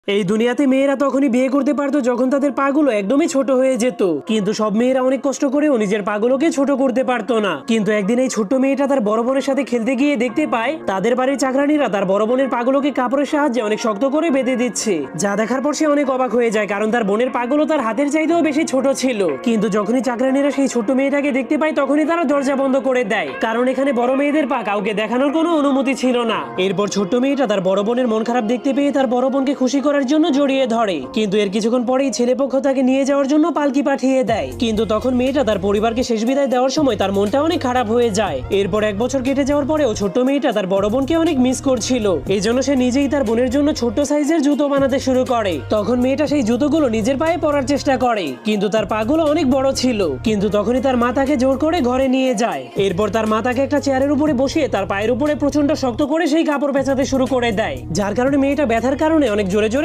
এই দুনিয়াতে মেয়েরা তখনই বিয়ে করতে পারতো যখন তাদের পাগুলো একদমই ছোট হয়ে যেত। কিন্তু সব মেয়েরা অনেক কষ্ট করেও নিজের পাগুলোকে ছোট করতে পারতো না। কিন্তু একদিন এই ছোট্ট মেয়েটা তার বড় বোনের সাথে খেলতে গিয়ে দেখতে পায় তাদের বাড়ির চাকরানীরা তার বড় বোনের পাগুলোকে কাপড়ের সাহায্যে অনেক শক্ত করে বেঁধে দিচ্ছে। যা দেখার পর সে অনেক অবাক হয়ে যায়, কারণ তার বোনের পাগুলো তার হাতের চাইতেও বেশি ছোট ছিল। কিন্তু যখনই চাকরানীরা সেই ছোট্ট মেয়েটাকে দেখতে পায় তখনই তারা দরজা বন্ধ করে দেয়, কারণ এখানে বড় মেয়েদের পা কাউকে দেখানোর কোনো অনুমতি ছিল না। এরপর ছোট্ট মেয়েটা তার বড় বোনের মন খারাপ দেখতে পেয়ে তার বড় বোনকে খুশি করার জন্য জড়িয়ে ধরে। কিন্তু এর কিছুক্ষণ পরেই ছেলেপক্ষ তাকে নিয়ে যাওয়ার জন্য পালকি পাঠিয়ে দেয়। কিন্তু তখন মেয়েটা তার পরিবারকে শেষ বিদায় দেওয়ার সময় তার মনটা অনেক খারাপ হয়ে যায়। এরপর এক বছর কেটে যাওয়ার পরেও ছোট্ট মেয়েটা তার বড় বোনকে অনেক মিস করছিল। এই জন্য সে নিজেই তার বোনের জন্য ছোট্ট সাইজের জুতো বানাতে শুরু করে। তখন মেয়েটা সেই জুতোগুলো নিজের পায়ে পরার চেষ্টা করে, কিন্তু তার পাগুলো অনেক বড় ছিল। কিন্তু তখনই তার মা তাকে জোর করে ঘরে নিয়ে যায়। এরপর তার মা তাকে একটা চেয়ারের উপরে বসিয়ে তার পায়ের উপরে প্রচন্ড শক্ত করে সেই কাপড় পেঁচাতে শুরু করে দেয়, যার কারণে মেয়েটা ব্যথার কারণে অনেক জোরে জোরে